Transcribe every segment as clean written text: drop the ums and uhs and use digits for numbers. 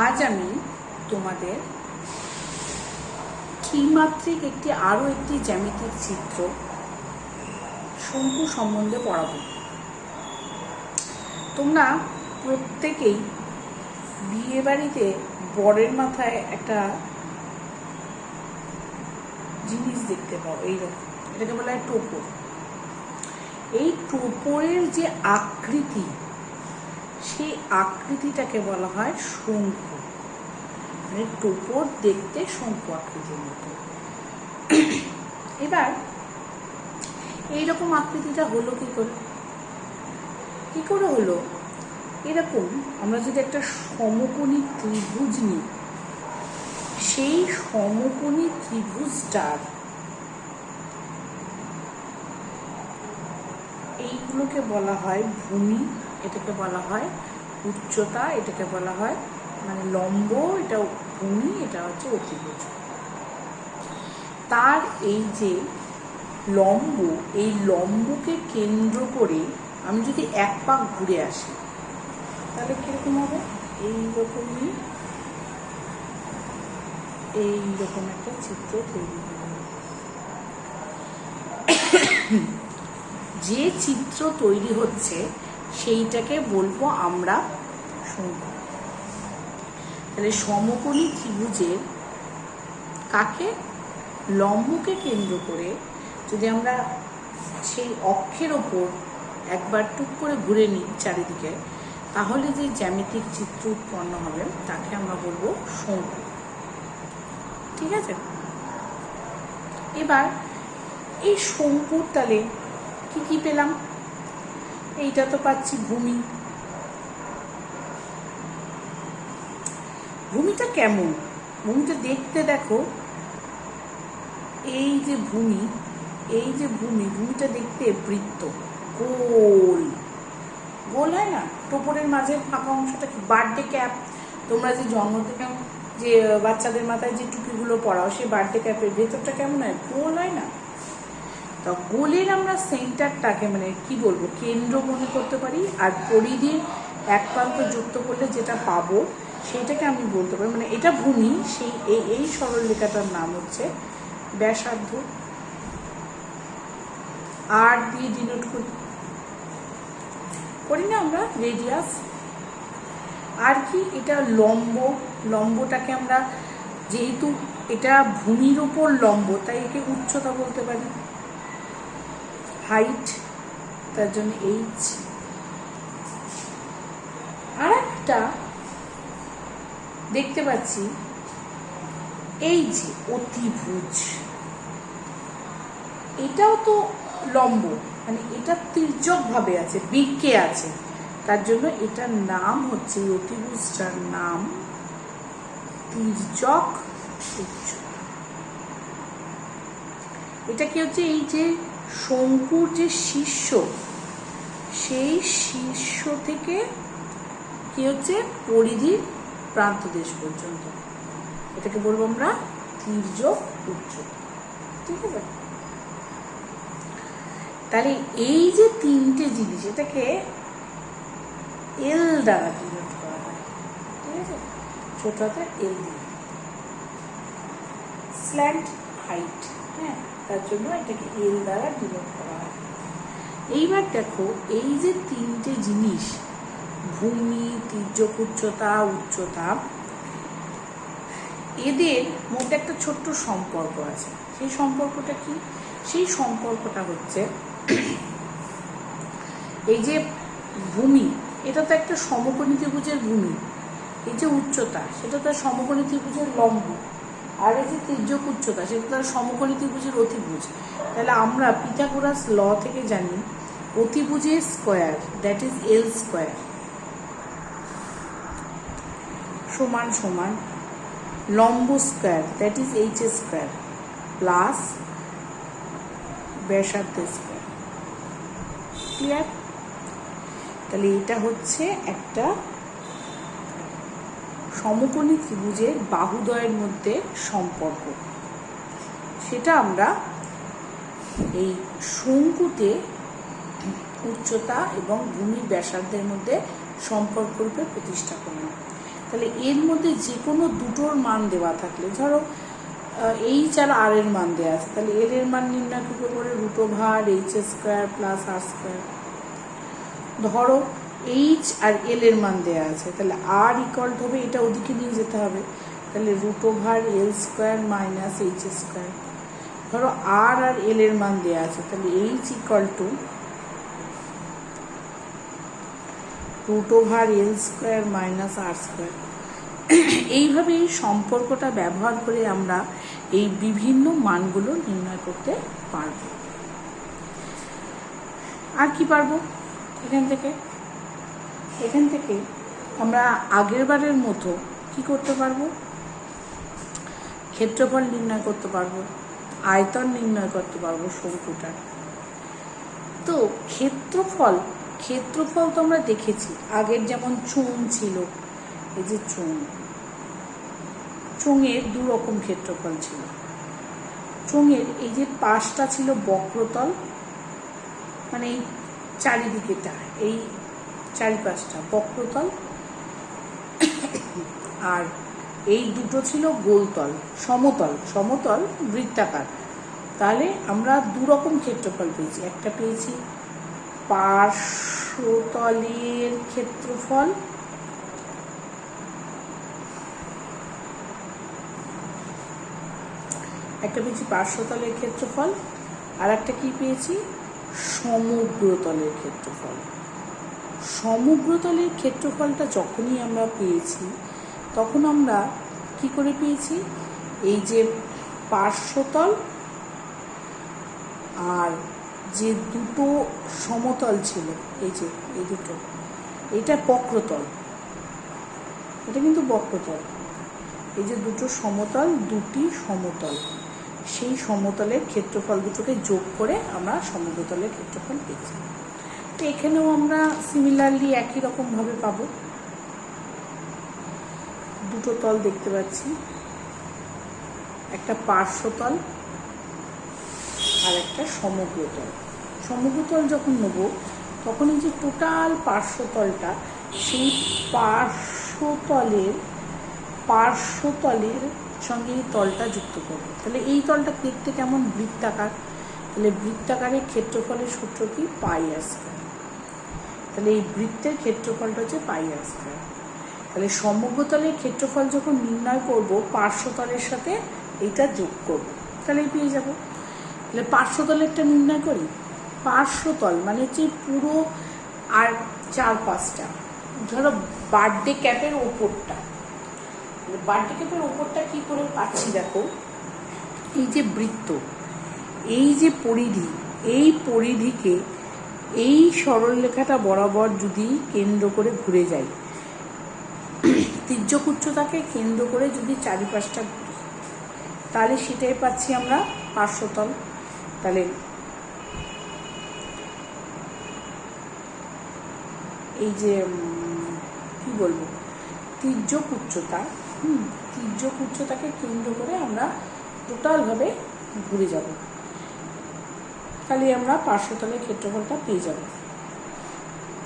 আজ আমি তোমাদের ত্রিমাত্রিক আরো একটি জ্যামিতিক চিত্র শঙ্কু সম্বন্ধে পড়াবো। তোমরা প্রত্যেকেই বিয়ে বাড়িতে বরের মাথায় একটা জিনিস দেখতে পাও, এইরকম, এটাকে বলা হয় টোপর। এই টোপরের যে আকৃতি, সেই আকৃতিটাকে বলা হয় শঙ্কু। মানে টোপর দেখতে শঙ্কু আকৃতির মতো। এবার এইরকম আকৃতিটা হলো কি করে হলো? এরকম আমরা যদি একটা সমকোণী ত্রিভুজ নিই, সেই সমকোণী ত্রিভুজটার এইগুলোকে বলা হয় ভূমি, এটাকে বলা হয় উচ্চতা, এটাকে বলা হয় মানে লম্ব, এটা ভূমি, এটা হচ্ছে অতিভুজ। তার এই যে লম্ব, এই লম্বকে কেন্দ্র করে আমি যদি এক পাক ঘুরে আসি, তাহলে কিরকম হবে? এইরকমই এইরকম একটা চিত্র তৈরি হবে। যে চিত্র তৈরি হচ্ছে সেইটাকে বলবো আমরা শঙ্কু। তাহলে সমকোণী ত্রিভুজের কাকে? লম্বকে কেন্দ্র করে যদি আমরা সেই অক্ষের ওপর একবার টুক করে ঘুরে নিই চারিদিকে, তাহলে যে জ্যামিতিক চিত্র উৎপন্ন হবে তাকে আমরা বলবো শঙ্কু। ঠিক আছে? এবার এই শঙ্কুর তালে কি কি পেলাম? এইটা তো পাচ্ছি ভূমি। ভূমিটা কেমন? ভূমিটা দেখতে দেখো, এই যে ভূমিটা দেখতে বৃত্ত, গোল গোল হয় না? টোপরের মাঝে ফাঁকা অংশটা কি? বার্থডে ক্যাপ, তোমরা যে জন্মদিনে যে বাচ্চাদের মাথায় যে টুপিগুলো পরাও, সেই বার্থডে ক্যাপের ভেতরটা কেমন হয়? গোল হয় না? তো গোলের আমরা সেন্টারটাকে মানে কি বলবো, কেন্দ্র মনে করতে পারি, আর পরিধির এক প্রান্ত যুক্ত করলে যেটা পাবো সেইটাকে আমি বলতে পারি, মানে এটা ভূমি। সেই এই সরলরেখাটার নাম হচ্ছে ব্যাসার্ধ। আর দিয়ে ডিনোট করি না আমরা, রেডিয়াস। আর কি? এটা লম্ব। লম্বটাকে আমরা, যেহেতু এটা ভূমির উপর লম্ব, তাই একে উচ্চতা বলতে পারি, হাইট, তার জন্য এইচ। আর একটা দেখতে পাচ্ছি এই যে অতিভুজ, এটাও তো লম্ব, মানে এটা তির্যক ভাবে আছে, বৃক্কে আছে, তার জন্য এটার নাম হচ্ছে, অতিভুজটার নাম তির্যক উচ্চতা। এটা কি হচ্ছে? এই যে শঙ্কুর যে শীর্ষ, সেই শীর্ষ থেকে কি হচ্ছে পরিধির প্রান্তদেশ পর্যন্ত, এটাকে বলবো আমরা তির্যক উচ্চতা। ঠিক আছে? তাহলে এই যে তিনটে জিনিস, এটাকে এল দ্বারা ডিনোট করা হয়। ঠিক আছে? ছোট হাতের এল দিয়ে, স্ল্যান্ট হাইট, হ্যাঁ, তার জন্য এটাকে এল দ্বারা ডিনোট করা হয়। এইবার দেখো, এই যে তিনটে জিনিস, ভূমি, তির্যক উচ্চতা, এদের মধ্যে একটা ছোট্ট সম্পর্ক আছে। সেই সম্পর্কটা কি? সেই সম্পর্কটা হচ্ছে, এই যে ভূমি, এটা তো একটা সমকোণী ত্রিভুজের ভূমি, এই যে উচ্চতা, সেটা তো সমকোণী ত্রিভুজের লম্ব, আর এই যে তির্যক উচ্চতা, সেটা তো সমকোণী ত্রিভুজের অতিভুজ। তাহলে আমরা পিথাগোরাস ল থেকে জানি অতিভুজের square, that is L square, সমান সমান লম্ব square, that is H square, plus ব্যাসার্ধ স্কোয়ার। ক্লিয়ার? তাহলে এটা হচ্ছে একটা সমকোণী ত্রিভুজের বাহুদ্বয়ের মধ্যে সম্পর্ক। সেটা আমরা এই শঙ্কুতে উচ্চতা এবং ভূমির ব্যাসার্ধের মধ্যে সম্পর্ক রূপে প্রতিষ্ঠা করলাম। তাহলে এর মধ্যে যে কোনো দুটোর মান দেওয়া থাকলে, ধরো এইচ আর আর এর মান দেওয়া আছে, তাহলে এল এর মান নির্ণয় কী করে? √এইচ² প্লাস আর²। ধরো এইচ আর এল এর মান দেওয়া আছে, তাহলে আর ইকুয়াল হবে, এটা ওদিকে নিয়ে যেতে হবে, তাহলে √L² মাইনাস এইচ²। ধরো আর এল এর মান দেওয়া আছে, তাহলে H equal to √L² minus R. এইভাবে এই সম্পর্কটা ব্যবহার করে আমরা এই বিভিন্ন মানগুলো নির্ণয় করতে পারব। আর কি পারবো? এখান থেকে আমরা আগের বারের মতো কি করতে পারবো? ক্ষেত্রফল নির্ণয় করতে পারবো, আয়তন নির্ণয় করতে পারবো শঙ্কুটার। তো ক্ষেত্রফল তো আমরা দেখেছি, আগের যেমন চোঙ ছিল, এই যে চোঙের দু রকম ক্ষেত্রফল ছিল। চোঙের এই যে পাশটা ছিল বক্রতল, মানে এই চারিদিকেটা, এই চারিপাশটা বক্রতল, আর এই দুটো ছিল গোলতল, সমতল বৃত্তাকার। তাহলে আমরা দু রকম ক্ষেত্রফল পেয়েছি, একটা পেয়েছি পার্শ্বতলের ক্ষেত্রফল, আর একটা কি পেয়েছি? সমগ্রতলের ক্ষেত্রফল। সমগ্রতলের ক্ষেত্রফলটা যখনই আমরা পেয়েছি, তখন আমরা কি করে পেয়েছি? এই যে পার্শ্বতল আর যে দুটো সমতল ছিল, এই যে এই দুটো, এটা বক্রতল, এটা কিন্তু বক্রতল, এই যে দুটো সমতল, দুটি সমতল, সেই সমতলের ক্ষেত্রফল দুটোকে যোগ করে আমরা সমগ্রতলের ক্ষেত্রফল পেয়েছি। তো এখানেও আমরা সিমিলারলি একই রকমভাবে পাবো। দুটো তল দেখতে পাচ্ছি, একটা পার্শ্বতল আর একটা সমগ্রতল। সমগ্রতল যখন নেব, তখন এই যে টোটাল পার্শ্বতলটা, সেই পার্শ্বতলের সঙ্গে এই তলটা যুক্ত করব। তাহলে এই তলটা দেখতে কেমন? বৃত্তাকার। তাহলে বৃত্তাকারের ক্ষেত্রফলের সূত্র কি? πr²। তাহলে এই বৃত্তের ক্ষেত্রফলটা হচ্ছে πr²। তাহলে সমগ্রতলের ক্ষেত্রফল যখন নির্ণয় করব, পার্শ্বতলের সাথে এইটা যোগ করব, তাহলে পেয়ে যাব। তাহলে পার্শ্বতলেরটা নির্ণয় করি। পার্শ্বতল মানে হচ্ছে পুরো আর চারপাশটা, ধরো বার্থডে ক্যাপের ওপরটা। বার্থডে ক্যাপের ওপরটা কি করে পাচ্ছি? দেখো, এই যে বৃত্ত, এই যে পরিধি, এই পরিধিকে এই সরলরেখাটা বরাবর যদি কেন্দ্র করে ঘুরে যাই, তির্যক উচ্চতাকে কেন্দ্র করে যদি চারিপাশটা ঘুরি, তাহলে সেটাই পাচ্ছি আমরা পার্শ্বতল। তাহলে এই যে কি বলবো, তির্যক উচ্চতাকে কেন্দ্র করে আমরা টোটালভাবে ঘুরে যাব, তাহলে আমরা পার্শ্বতলের ক্ষেত্রফলটা পেয়ে যাব।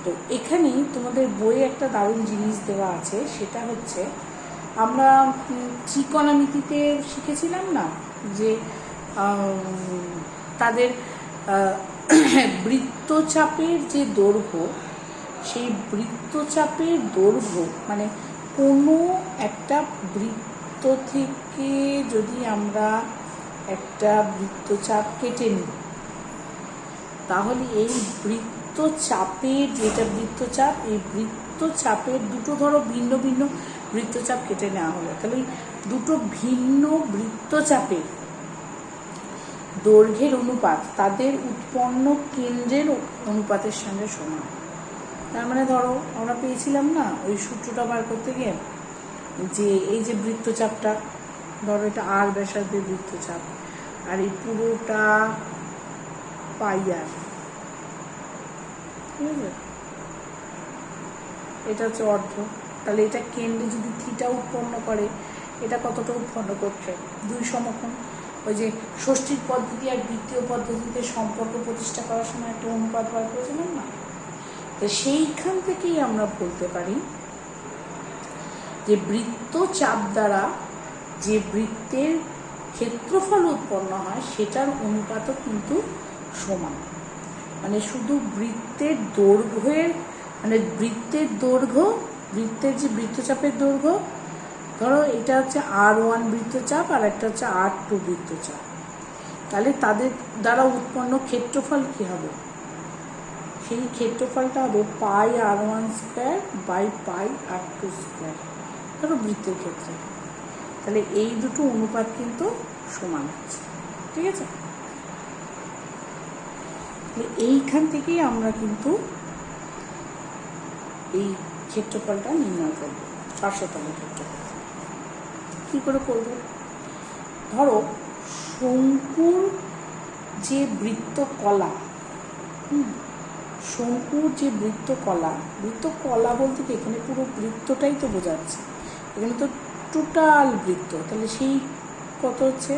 তো এখানে তোমাদের বইয়ে একটা দারুণ জিনিস দেওয়া আছে, সেটা হচ্ছে আমরা ত্রিকোণমিতিতে শিখেছিলাম না, যে তাদের বৃত্তচাপের যে দৈর্ঘ্য, সেই বৃত্তচাপের দৈর্ঘ্য মানে কোনো একটা বৃত্ত থেকে যদি আমরা একটা বৃত্তচাপ কেটে নিই, তাহলে এই বৃত্তচাপের, যেটা বৃত্তচাপ, এই বৃত্তচাপের দুটো ধরো ভিন্ন ভিন্ন বৃত্তচাপ কেটে নেওয়া হলো, তাহলে দুটো ভিন্ন বৃত্তচাপের দৈর্ঘ্যের অনুপাত তাদের উৎপন্ন কেন্দ্রের অনুপাতের সঙ্গে সমান। তার মানে ধরো আমরা পেয়েছিলাম না ওই সূত্রটা বার করতে গিয়ে, যে এই যে বৃত্তচাপটা, ধরো এটা আর ব্যাসার্ধের বৃত্তচাপ, আর এই পুরোটা πr, ঠিক আছে, এটা হচ্ছে অর্ধ। তাহলে এটা কেন্দ্রে যদি থিটা উৎপন্ন করে, এটা কতটা উৎপন্ন করছে? 2 সমকোণ। ওই যে ষষ্ঠীর পদ্ধতি আর বৃত্তীয় পদ্ধতিতে সম্পর্ক প্রতিষ্ঠা করার সময় একটা অনুপাত বার করেছিলাম না, তো সেইখান থেকেই আমরা বলতে পারি যে বৃত্তচাপ দ্বারা যে বৃত্তের ক্ষেত্রফল উৎপন্ন হয় সেটার অনুপাতও কিন্তু সমান। মানে শুধু বৃত্তের দৈর্ঘ্যের মানে বৃত্তের যে বৃত্তচাপের দৈর্ঘ্য, ধরো এটা হচ্ছে R1 বৃত্তচাপ আর একটা হচ্ছে R2 বৃত্তচাপ, তাহলে তাদের দ্বারা উৎপন্ন ক্ষেত্রফল কি হবে? সেই ক্ষেত্রফলটা হবে pi R1 square by pi R2 square, ধরো বৃত্তের ক্ষেত্রে। তাহলে এই দুটো অনুপাত কিন্তু সমান হচ্ছে, ঠিক আছে? এইখান থেকেই আমরা কিন্তু এই ক্ষেত্রফলটা নির্ণয় করব, পার্শ্বতলের ক্ষেত্রফল। কি করে করব? ধরো শঙ্কুর যে বৃত্তকলা, শঙ্কুর যে বৃত্তকলা বলতে কি এখানে পুরো বৃত্তটাই তো বোঝাচ্ছে, এখানে তো টোটাল বৃত্ত, তাহলে সেই কত হচ্ছে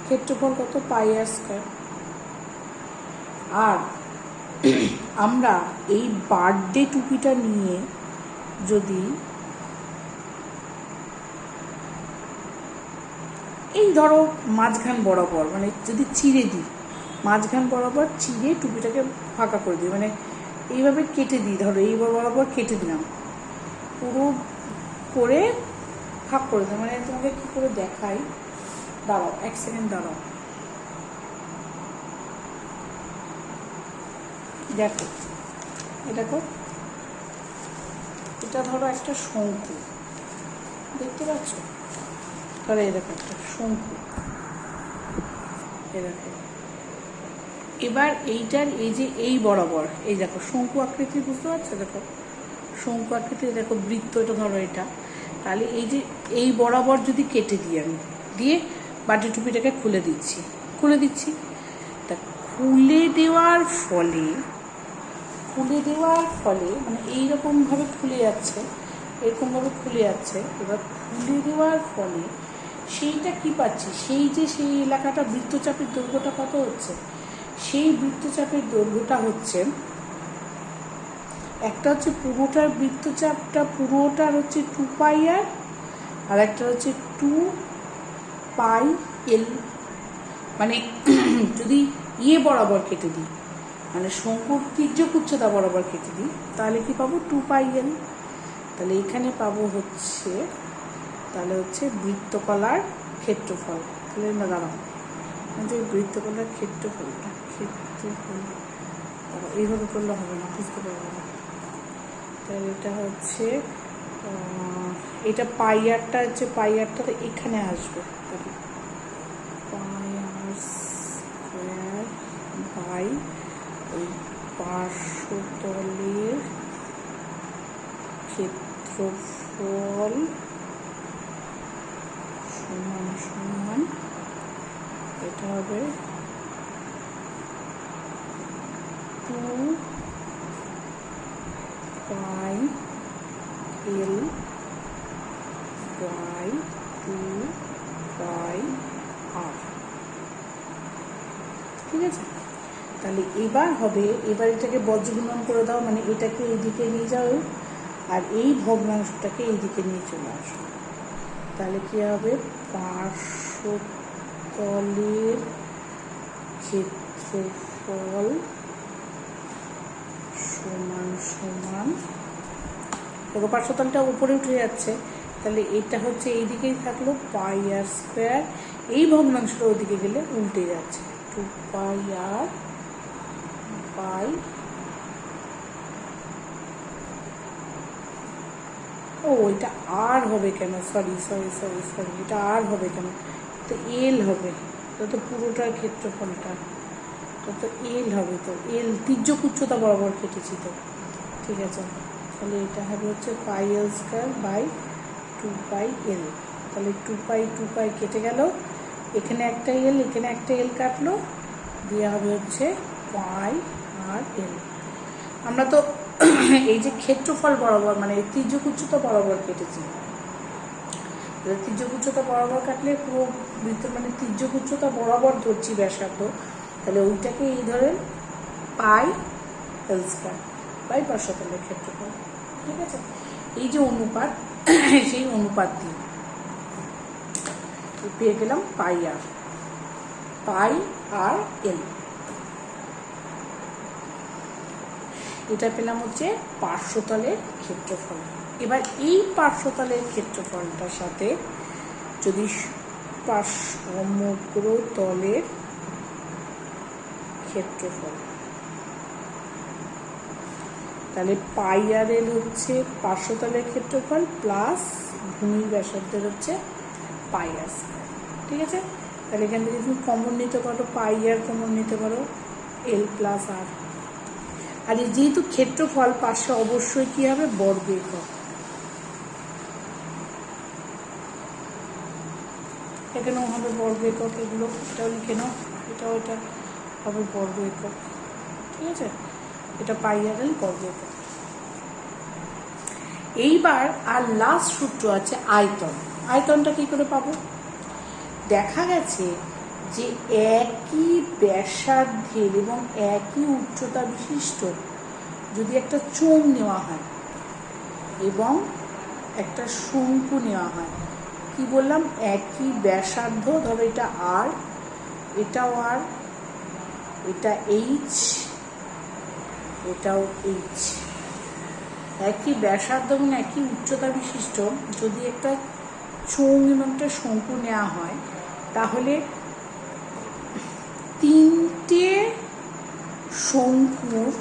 ক্ষেত্রফল কত? পাই আর স্কোয়ার। আর আমরা এই বার্থডে টুপিটা নিয়ে যদি এই ধরো মাঝখান বরাবর মানে যদি চিড়ে দিই, মাঝখান বরাবর চিড়ে টুপিটাকে ফাঁকা করে দিই, মানে এইভাবে কেটে দিই, ধরো এই বরাবর কেটে দিলাম, পুরো করে ফাঁক করে দিই। মানে তোমাকে কী করে দেখাই, দাঁড়াও 1 সেকেন্ড দাঁড়াও, দেখো এটা ধরো একটা শঙ্কু, দেখতে পাচ্ছ? ধরো এই দেখো একটা শঙ্কু, এরকম। এবার এইটার এই যে এই বরাবর এই দেখো শঙ্কু আকৃতি, বুঝতে পারছো? দেখো শঙ্কু আকৃতি, দেখো বৃত্ত, এটা ধরো এটা, তাহলে এই যে এই বরাবর যদি কেটে দিই আমি, দিয়ে বাটি টুপিটাকে খুলে দিচ্ছি, তা খুলে দেওয়ার ফলে মানে এইরকমভাবে খুলে যাচ্ছে, এরকমভাবে খুলে যাচ্ছে। এবার খুলে দেওয়ার ফলে সেইটা কি পাচ্ছি, সেই এলাকাটা বৃত্তচাপের দৈর্ঘ্যটা কত হচ্ছে? সেই বৃত্তচাপের দৈর্ঘ্যটা হচ্ছে, একটা হচ্ছে পুরোটার বৃত্তচাপটা পুরোটার হচ্ছে 2 পাই আর একটা হচ্ছে 2 পাই এল। মানে যদি বরাবর কেটে দিই, মানে শঙ্কুর তির্যক উচ্চতা বরাবর কেটে দিই, তাহলে কি পাবো? 2 পাই এল। তাহলে এখানে পাবো হচ্ছে বৃত্তকলার ক্ষেত্রফল। তাহলে না দাঁড়াও, যে বৃত্তকলার ক্ষেত্রফলটা এইভাবে করলে হবে না, বুঝতে পারবো না। তাহলে এটা হচ্ছে এটা পাইয়ারটা হচ্ছে পাইয়ারটা এখানে আসবে, পাই আর স্কোয়ার বাই ওই পার্শ্বতলের ক্ষেত্রফল সমান এটা হবে 2 পাই এল বাই 2 পাই আর। ঠিক আছে? তাহলে এবার এটাকে বজ্রগুণন করে দাও, মানে এটাকে এইদিকে নিয়ে যাও আর এই ভগ্নাংশটাকে এইদিকে নিয়ে চলে আসো। তাহলে কি হবে? পার্শ্বতলের ক্ষেত্রফল সমান দেখো পার্শ্বতলটা উপরে উঠে যাচ্ছে, তাহলে এটা হচ্ছে এইদিকেই থাকলো পাই আর স্কোয়ার, এই ভগ্নাংশটা ওদিকে গেলে উল্টে যাচ্ছে 2 পাই আর বাই এটা আর হবে কেন? সরি, এটা আর হবে কেন? তো এল হবে, তো পুরোটার ক্ষেত্রফলটা তো এল হবে, তো এল তির্যক উচ্চতা বরাবর কেটেছি তো, ঠিক আছে? তাহলে এটা হবে হচ্ছে পাই এল স্কোয়ার বাই 2 পাই এল। তাহলে 2 পাই কেটে গেল, এখানে একটা এল কাটলো, দিয়ে হবে হচ্ছে পাই আর এল। আমরা তো এই যে ক্ষেত্রফল বরাবর মানে তির্যক উচ্চতা বরাবর কেটেছি, তির্যক উচ্চতা বরাবর কাটলে পুরো বৃত্ত মানে তির্যক উচ্চতা বরাবর ধরছি ব্যাসার্ধ, তাহলে ওইটাকে এই ধরেন পাই এল স্কোয়ার বাই পার্শ্বতলের ক্ষেত্রফল। ঠিক আছে? এই যে অনুপাত সেই অনুপাত দিয়ে পেয়ে গেলাম পাই আর এল। এটা পেলাম হচ্ছে পার্শ্বতলের ক্ষেত্রফল। এবার এই পার্শ্বতলের ক্ষেত্রফলটার সাথে যদি সমগ্র তলের ক্ষেত্রফল, তাহলে পাই আর এল হচ্ছে পার্শ্বতলের ক্ষেত্রফল প্লাস ভূমির ব্যাসার্ধের হচ্ছে পাই আর স্কয়ার। ঠিক আছে, তাহলে এখান থেকে তুমি কমন নিতে পারো, পাই আর কমন নিতে পারো, এল প্লাস আর। আর যেহেতু ক্ষেত্রফল পাশে অবশ্যই কি হবে, বর্গ একক। এখানেও হবে বর্গ একক, এগুলো এটাও লিখে নাও, এটাও এটা হবে বর্গ একক। ঠিক আছে, এটা পাই আর এল বর্গ একক। এইবার আর লাস্ট সূত্র আছে আয়তন। আয়তনটা কি করে পাবো? দেখা গেছে যে একই ব্যাসার্ধের এবং একই উচ্চতা বিশিষ্ট যদি একটা চোঙ নেওয়া হয় এবং একটা শঙ্কু নেওয়া হয়, কি বললাম, একই ব্যাসার্ধ, ধরো এটা আর, এটাও আর, এটা এইচ, এটাও এইচ, একই ব্যাসার্ধ এবং একই উচ্চতা বিশিষ্ট যদি একটা চোঙ এবং একটা শঙ্কু নেওয়া হয়, তাহলে তিনটে শঙ্কুর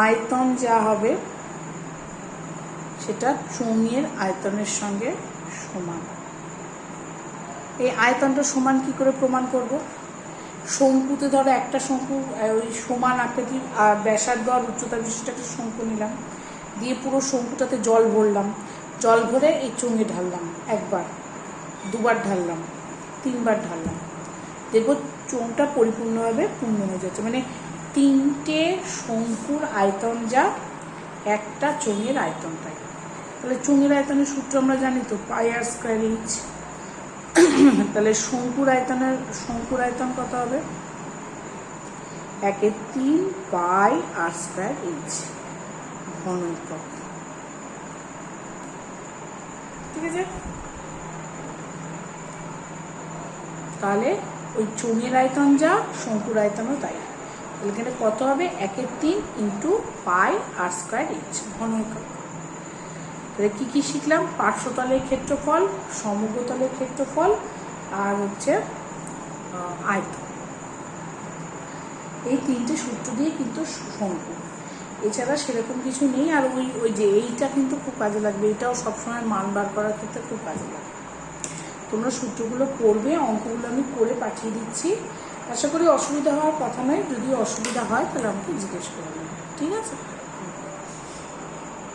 আয়তন যা হবে সেটা চোঙের আয়তনের সঙ্গে সমান। এই আয়তনটা সমান কি করে প্রমাণ করব? শঙ্কুতে ধরো একটা শঙ্কু ওই সমান আকৃতির ব্যাসার্ধ আর উচ্চতা বিশিষ্ট একটা শঙ্কু নিলাম, দিয়ে পুরো শঙ্কুটাতে জল ভরলাম, জল ভরে এই চোঙে ঢাললাম, একবার, দুবার ঢাললাম, তিনবার ঢাললাম, দেখবো চোঙটা পরিপূর্ণভাবে পূর্ণ হয়ে যাচ্ছে। মানে তিনটে শঙ্কুর আয়তন যা একটা চোঙের আয়তনটাই। তাহলে চোঙের আয়তনের সূত্র আমরা জানি তো, পাই আর স্কয়ার এইচ। তাহলে শঙ্কুর আয়তন কত হবে? 1/3 পাই আর স্কয়ার এইচ ঘন একক। ঠিক আছে, তাহলে ওই চোঙের আয়তন যা শঙ্কুর আয়তনও তাই। তাহলে এখানে কত হবে? 1/3 ইন্টু পাই আর স্কয়ার এইচ ঘন একক। তাহলে কি কি শিখলাম? পার্শ্বতলের ক্ষেত্রফল, সমগ্রতলের ক্ষেত্রফল, আর হচ্ছে আয়তন। এই তিনটে সূত্র দিয়ে কিন্তু শঙ্কু, এছাড়া সেরকম কিছু নেই। আর ওই যে এইটা কিন্তু খুব কাজে লাগবে, এটাও সবসময় মান বার করার ক্ষেত্রে খুব কাজে লাগবে। তোমরা সূত্রগুলো পড়বে, অঙ্কগুলো আমি করে পাঠিয়ে দিচ্ছি। আশা করি অসুবিধা হওয়ার কথা নয়, যদি অসুবিধা হয় তাহলে আমাকে জিজ্ঞেস করে নেবে। ঠিক আছে।